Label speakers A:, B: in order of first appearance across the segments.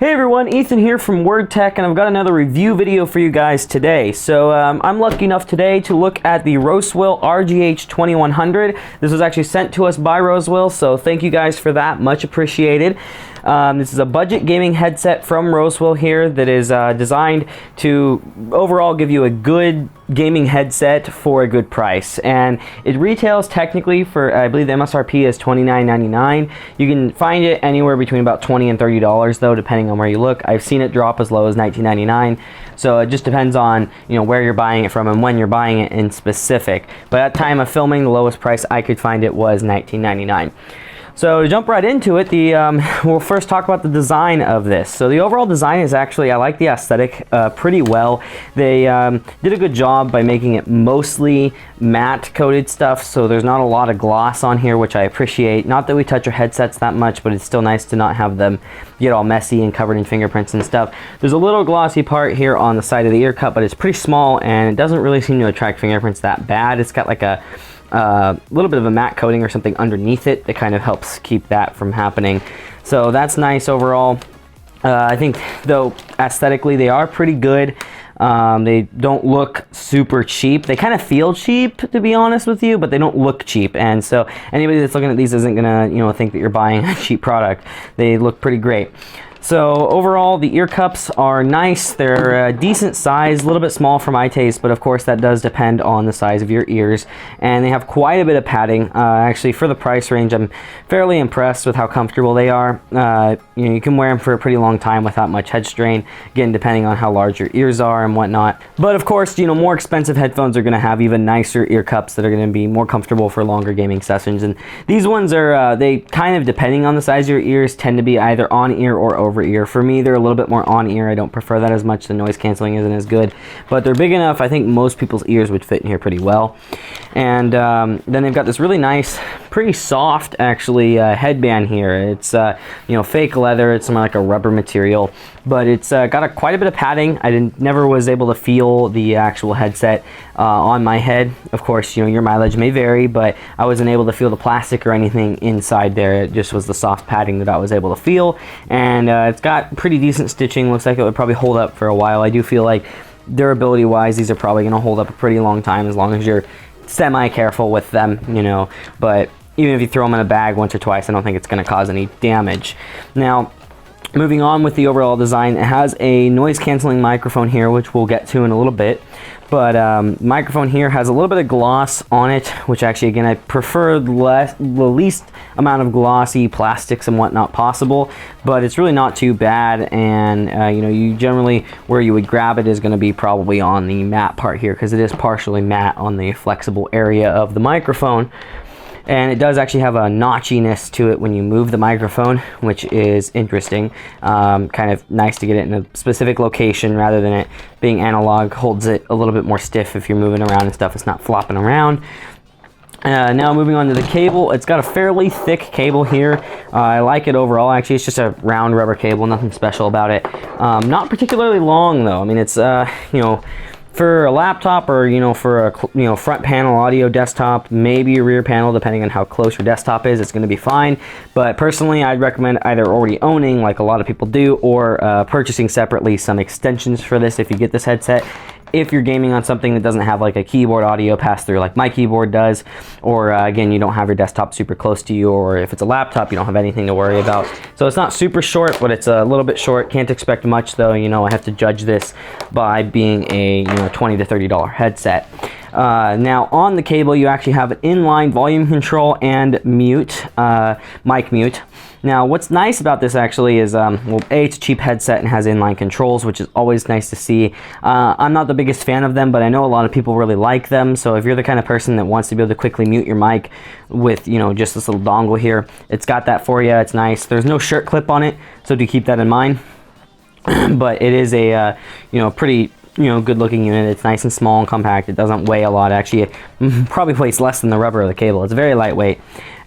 A: Hey everyone, Ethan here from WordTech, and I've got another review video for you guys today. So I'm lucky enough today to look at the Rosewill RGH-2100. This was actually sent to us by Rosewill, so thank you guys for that, much appreciated. This is a budget gaming headset from Rosewill here that is designed to overall give you a good gaming headset for a good price, and it retails technically for, I believe the MSRP is $29.99. You can find it anywhere between about $20 and $30 though, depending on where you look. I've seen it drop as low as $19.99, so it just depends on where you're buying it from and when you're buying it in specific. But at time of filming, the lowest price I could find it was $19.99. So to jump right into it, we'll first talk about the design of this. So the overall design is actually, I like the aesthetic pretty well. They did a good job by making it mostly matte coated stuff, so there's not a lot of gloss on here, which I appreciate. Not that we touch our headsets that much, but it's still nice to not have them get all messy and covered in fingerprints and stuff. There's a little glossy part here on the side of the ear cup, but it's pretty small and it doesn't really seem to attract fingerprints that bad. It's got like a little bit of a matte coating or something underneath it that kind of helps keep that from happening. So that's nice overall. I think though aesthetically they are pretty good. They don't look super cheap. They kind of feel cheap, to be honest with you, but they don't look cheap. And so anybody that's looking at these isn't gonna think that you're buying a cheap product. They look pretty great. So overall, the ear cups are nice. They're a decent size, a little bit small for my taste, but of course that does depend on the size of your ears. And they have quite a bit of padding. Actually, for the price range, I'm fairly impressed with how comfortable they are. You can wear them for a pretty long time without much head strain, again, depending on how large your ears are and whatnot. But of course, more expensive headphones are going to have even nicer ear cups that are going to be more comfortable for longer gaming sessions. And these ones are, they kind of, depending on the size of your ears, tend to be either on ear or over ear. For me, they're a little bit more on ear. I don't prefer that as much. The noise canceling isn't as good, but they're big enough. I think most people's ears would fit in here pretty well. And then they've got this really nice, pretty soft actually headband here. It's fake leather. It's somewhat like a rubber material, but it's got quite a bit of padding. I never was able to feel the actual headset on my head. Of course, your mileage may vary, but I wasn't able to feel the plastic or anything inside there. It just was the soft padding that I was able to feel, and it's got pretty decent stitching. Looks like it would probably hold up for a while. I do feel like durability wise, these are probably going to hold up a pretty long time as long as you're semi-careful with them, but even if you throw them in a bag once or twice, I don't think it's going to cause any damage. Now, moving on with the overall design, it has a noise canceling microphone here, which we'll get to in a little bit. But microphone here has a little bit of gloss on it, which actually, again, I prefer the least amount of glossy plastics and whatnot possible, but it's really not too bad. And you generally, where you would grab it is going to be probably on the matte part here, because it is partially matte on the flexible area of the microphone. And it does actually have a notchiness to it when you move the microphone, which is interesting. Kind of nice to get it in a specific location rather than it being analog. Holds it a little bit more stiff if you're moving around and stuff. It's not flopping around. Now moving on to the cable, it's got a fairly thick cable here. I like it overall. Actually, it's just a round rubber cable, nothing special about it. Not particularly long though. I mean, it's for a laptop or for a front panel audio desktop, maybe a rear panel, depending on how close your desktop is, it's going to be fine. But personally, I'd recommend either already owning, like a lot of people do, or purchasing separately some extensions for this if you get this headset. If you're gaming on something that doesn't have like a keyboard audio pass through like my keyboard does, or again, you don't have your desktop super close to you, or if it's a laptop, you don't have anything to worry about. So it's not super short, but it's a little bit short. Can't expect much though. I have to judge this by being a $20 to $30 headset. Now on the cable, you actually have an inline volume control and mute, mic mute. Now what's nice about this actually is, it's a cheap headset and has inline controls, which is always nice to see. I'm not the biggest fan of them, but I know a lot of people really like them. So if you're the kind of person that wants to be able to quickly mute your mic with, just this little dongle here, it's got that for you. It's nice. There's no shirt clip on it, so do keep that in mind. But it is a, pretty good looking unit. It's nice and small and compact. It doesn't weigh a lot. Actually, it probably weighs less than the rubber of the cable. It's very lightweight.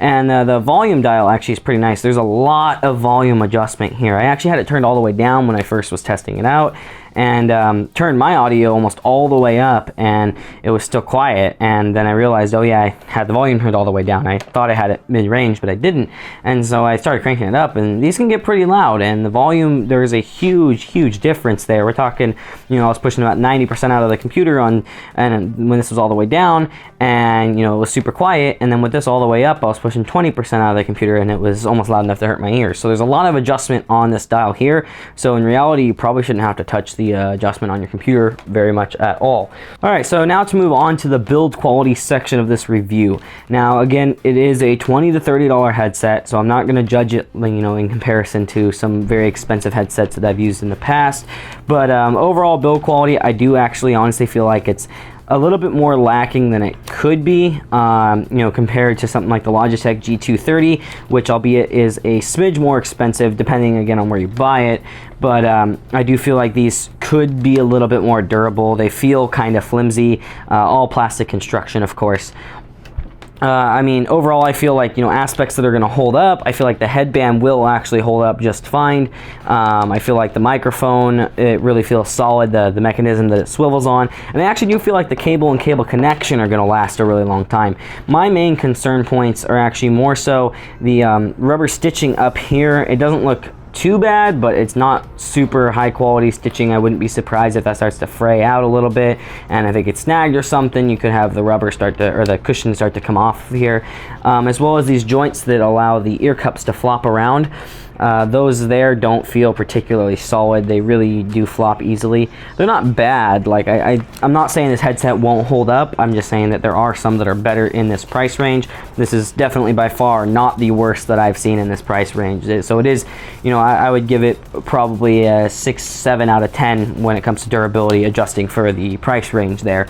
A: And the volume dial actually is pretty nice. There's a lot of volume adjustment here. I actually had it turned all the way down when I first was testing it out, and turned my audio almost all the way up, and it was still quiet. And then I realized, oh yeah, I had the volume turned all the way down. I thought I had it mid-range, but I didn't. And so I started cranking it up, and these can get pretty loud, and the volume, there's a huge difference there. We're talking, you know, I was pushing about 90% out of the computer and when this was all the way down, and you know, it was super quiet. And then with this all the way up, I was pushing 20% out of the computer, and it was almost loud enough to hurt my ears. So there's a lot of adjustment on this dial here. So in reality, you probably shouldn't have to touch the adjustment on your computer very much at all. All right, so now to move on to the build quality section of this review. Now again, it is a $20 to $30 headset, so I'm not going to judge it, you know, in comparison to some very expensive headsets that I've used in the past. But overall build quality, I do actually honestly feel like it's a little bit more lacking than it could be, you know, compared to something like the Logitech G230, which albeit is a smidge more expensive depending again on where you buy it. But I do feel like these could be a little bit more durable. They feel kind of flimsy, all plastic construction, of course. I mean, overall, I feel like, you know, aspects that are going to hold up. I feel like the headband will actually hold up just fine. I feel like the microphone, it really feels solid, the mechanism that it swivels on. And I actually do feel like the cable and cable connection are going to last a really long time. My main concern points are actually more so the rubber stitching up here. It doesn't look too bad, but it's not super high quality stitching. I wouldn't be surprised if that starts to fray out a little bit, and if it gets snagged or something, you could have the rubber start to, or the cushion start to come off here, as well as these joints that allow the ear cups to flop around. Those there don't feel particularly solid. They really do flop easily. They're not bad. Like I'm not saying this headset won't hold up. I'm just saying that there are some that are better in this price range. This is definitely by far not the worst that I've seen in this price range. So it is, you know, I would give it probably a 6-7 out of 10 when it comes to durability, adjusting for the price range there.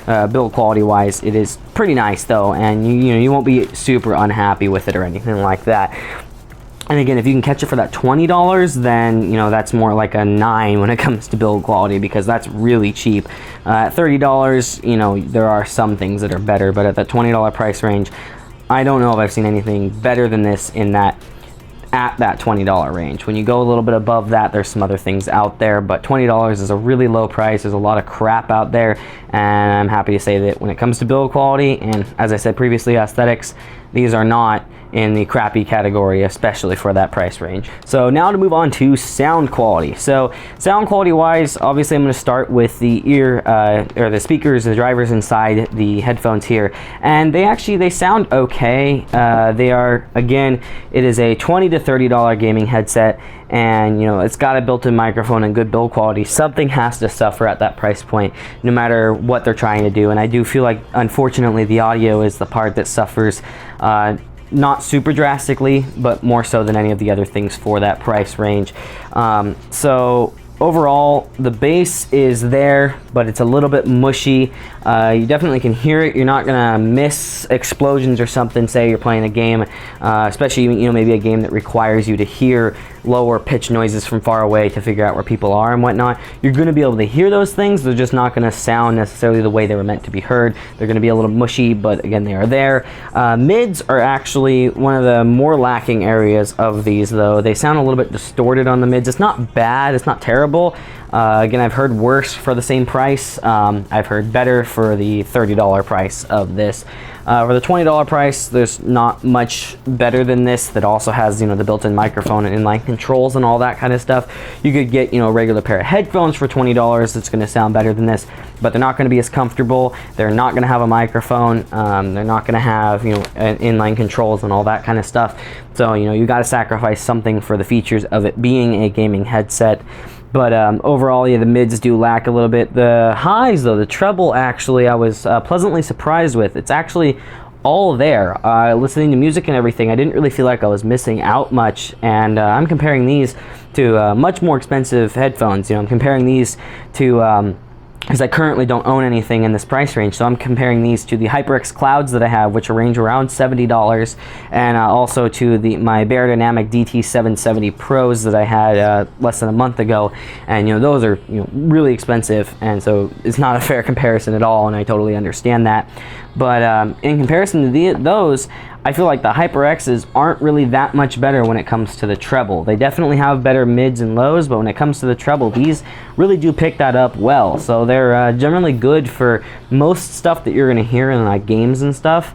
A: Build quality wise, it is pretty nice though, and you know, you won't be super unhappy with it or anything like that. And again, if you can catch it for that $20, then, you know, that's more like a 9 when it comes to build quality, because that's really cheap. At $30, you know, there are some things that are better, but at that $20 price range, I don't know if I've seen anything better than this in that, at that $20 range. When you go a little bit above that, there's some other things out there, but $20 is a really low price. There's a lot of crap out there, and I'm happy to say that when it comes to build quality, and as I said previously, aesthetics, these are not in the crappy category, especially for that price range. So now to move on to sound quality. So sound quality wise, obviously I'm going to start with the ear or the speakers, the drivers inside the headphones here, and they sound okay. They are, again, it is a $20 to $30 gaming headset, and you know, it's got a built-in microphone and good build quality. Something has to suffer at that price point, no matter what they're trying to do. And I do feel like, unfortunately, the audio is the part that suffers, not super drastically, but more so than any of the other things for that price range. So overall, the bass is there, but it's a little bit mushy. You definitely can hear it. You're not gonna miss explosions or something, say you're playing a game, especially, you know, maybe a game that requires you to hear lower pitch noises from far away to figure out where people are and whatnot. You're gonna be able to hear those things. They're just not gonna sound necessarily the way they were meant to be heard. They're gonna be a little mushy, but again, they are there. Mids are actually one of the more lacking areas of these, though. They sound a little bit distorted on the mids. It's not bad, it's not terrible. Again, I've heard worse for the same price. I've heard better for the $30 price of this. For the $20 price, there's not much better than this that also has, you know, the built-in microphone and inline controls and all that kind of stuff. You could get, you know, a regular pair of headphones for $20 that's going to sound better than this, but they're not going to be as comfortable. They're not going to have a microphone. They're not going to have, you know, inline controls and all that kind of stuff. So, you know, you got to sacrifice something for the features of it being a gaming headset. But overall, yeah, the mids do lack a little bit. The highs, though, the treble, actually, I was pleasantly surprised with. It's actually all there. Listening to music and everything, I didn't really feel like I was missing out much. And I'm comparing these to much more expensive headphones. You know, I'm comparing these to, because I currently don't own anything in this price range, so I'm comparing these to the HyperX Clouds that I have, which range around $70, and also to my Beyerdynamic DT770 Pros that I had less than a month ago. And you know, those are, you know, really expensive, and so it's not a fair comparison at all, and I totally understand that. But in comparison to those, I feel like the HyperXs aren't really that much better when it comes to the treble. They definitely have better mids and lows, but when it comes to the treble, these really do pick that up well. So they're generally good for most stuff that you're going to hear in like games and stuff.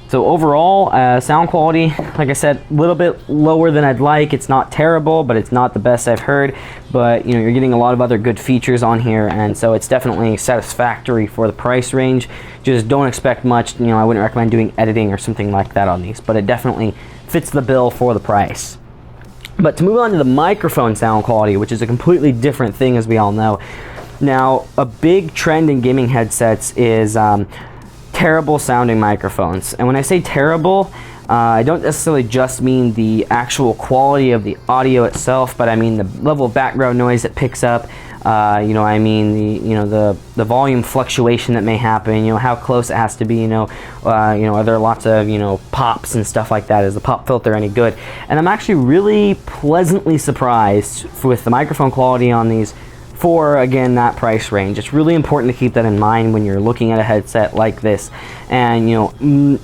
A: So overall, sound quality, like I said, a little bit lower than I'd like. It's not terrible, but it's not the best I've heard. But you're getting a lot of other good features on here, and so it's definitely satisfactory for the price range. Just don't expect much. I wouldn't recommend doing editing or something like that on these, but it definitely fits the bill for the price. But to move on to the microphone sound quality, which is a completely different thing, as we all know. Now, a big trend in gaming headsets is terrible sounding microphones. And when I say terrible, I don't necessarily just mean the actual quality of the audio itself, but I mean the level of background noise it picks up. I mean the volume fluctuation that may happen. How close it has to be. Are there lots of pops and stuff like that? Is the pop filter any good? And I'm actually really pleasantly surprised with the microphone quality on these. For again, that price range. It's really important to keep that in mind when you're looking at a headset like this. And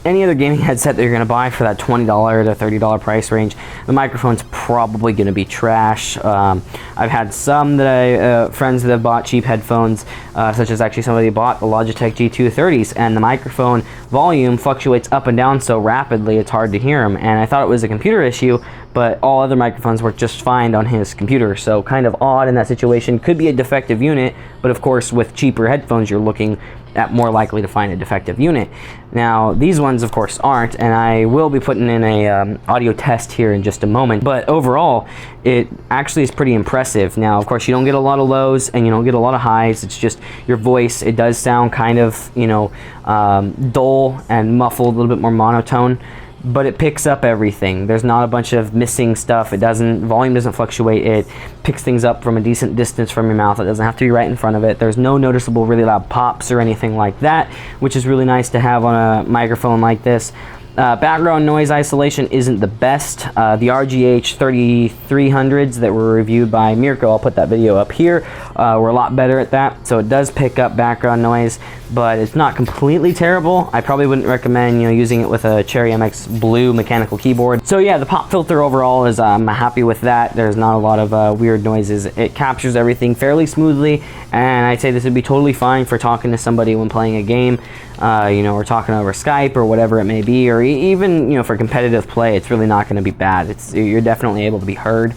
A: any other gaming headset that you're going to buy for that $20 to $30 price range, the microphone's probably going to be trash. I've had some friends that have bought cheap headphones, such as actually somebody bought the Logitech G230s, and the microphone volume fluctuates up and down so rapidly it's hard to hear them. And I thought it was a computer issue, but all other microphones work just fine on his computer. So kind of odd in that situation. Could be a defective unit, but of course with cheaper headphones you're looking at more likely to find a defective unit. Now these ones of course aren't, and I will be putting in a audio test here in just a moment, but overall it actually is pretty impressive. Now of course you don't get a lot of lows and you don't get a lot of highs. It's just your voice. It does sound kind of dull and muffled, a little bit more monotone, but it picks up everything. There's not a bunch of missing stuff. Volume doesn't fluctuate. It picks things up from a decent distance from your mouth. It doesn't have to be right in front of it. There's no noticeable really loud pops or anything like that, which is really nice to have on a microphone like this. Background noise isolation isn't the best. The RGH-2300s that were reviewed by Mirko, I'll put that video up here, were a lot better at that. So it does pick up background noise, but it's not completely terrible. I probably wouldn't recommend using it with a Cherry MX Blue mechanical keyboard. So yeah, the pop filter overall is I'm happy with that. There's not a lot of weird noises. It captures everything fairly smoothly, and I'd say this would be totally fine for talking to somebody when playing a game, or talking over Skype or whatever it may be, or even for competitive play. It's really not going to be bad. You're definitely able to be heard.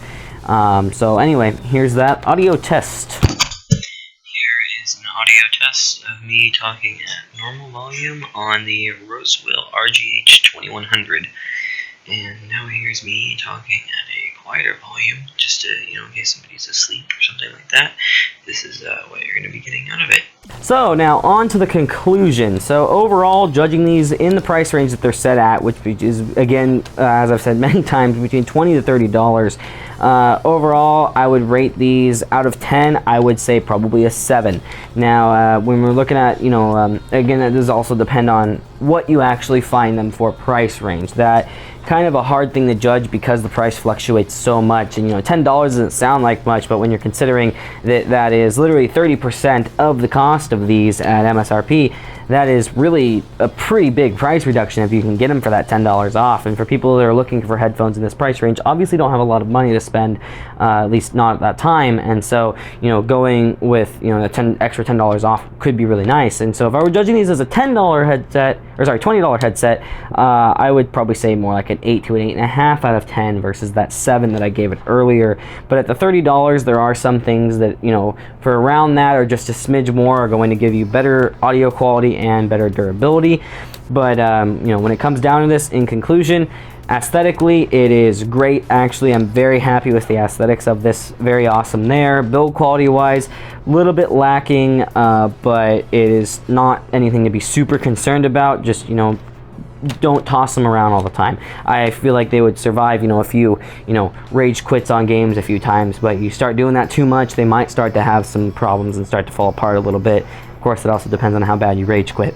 A: So anyway, here's that audio test.
B: Here is an audio test of me talking at normal volume on the Rosewill RGH-2100. And now here's me talking at a quieter volume, just to, in case somebody's asleep or something like that. This is what you're going to be getting out of it.
A: So now on to the conclusion. So overall, judging these in the price range that they're set at, which is again, as I've said many times, between $20 to $30. Overall, I would rate these out of 10. I would say probably a 7. Now, when we're looking at, again, it does also depend on what you actually find them for price range. That kind of a hard thing to judge because the price fluctuates so much, and $10 doesn't sound like much, but when you're considering that that is literally 30% of the cost of these at MSRP, that is really a pretty big price reduction if you can get them for that $10 off. And for people that are looking for headphones in this price range, obviously don't have a lot of money to spend, at least not at that time, and so going with extra $10 off could be really nice. And so if I were judging these as a $10 headset, or sorry, $20 headset, I would probably say more like an 8 to an 8.5 out of 10 versus that 7 that I gave it earlier. But at the $30, there are some things that for around that or just a smidge more are going to give you better audio quality and better durability. But when it comes down to this, in conclusion, aesthetically it is great. Actually, I'm very happy with the aesthetics of this. Very awesome there. Build quality wise, a little bit lacking, but it is not anything to be super concerned about. Just don't toss them around all the time. I feel like they would survive a few rage quits on games a few times, but you start doing that too much, they might start to have some problems and start to fall apart a little bit. Of course, it also depends on how bad you rage quit.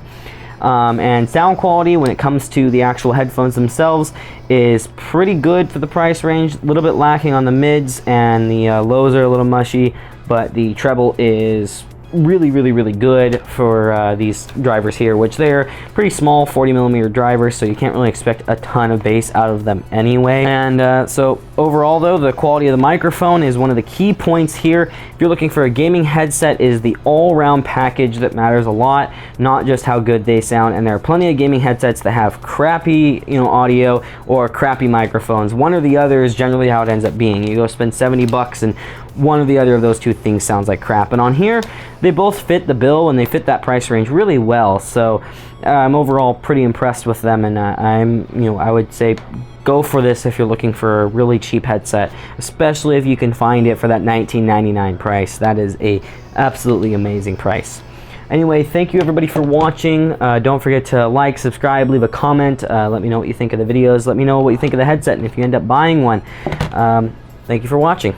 A: And sound quality when it comes to the actual headphones themselves is pretty good for the price range. A little bit lacking on the mids, and the lows are a little mushy, but the treble is really good for these drivers here, which they're pretty small 40mm drivers, so you can't really expect a ton of bass out of them anyway. And so overall though, the quality of the microphone is one of the key points here. If you're looking for a gaming headset, it is the all-round package that matters a lot, not just how good they sound. And there are plenty of gaming headsets that have crappy, you know, audio or crappy microphones. One or the other is generally how it ends up being. You go spend 70 bucks and one or the other of those two things sounds like crap. And on here, they both fit the bill and they fit that price range really well. So I'm overall pretty impressed with them, and I would say go for this if you're looking for a really cheap headset, especially if you can find it for that $19.99 price. That is a absolutely amazing price. Anyway, thank you everybody for watching. Don't forget to like, subscribe, leave a comment. Let me know what you think of the videos. Let me know what you think of the headset, and if you end up buying one. Thank you for watching.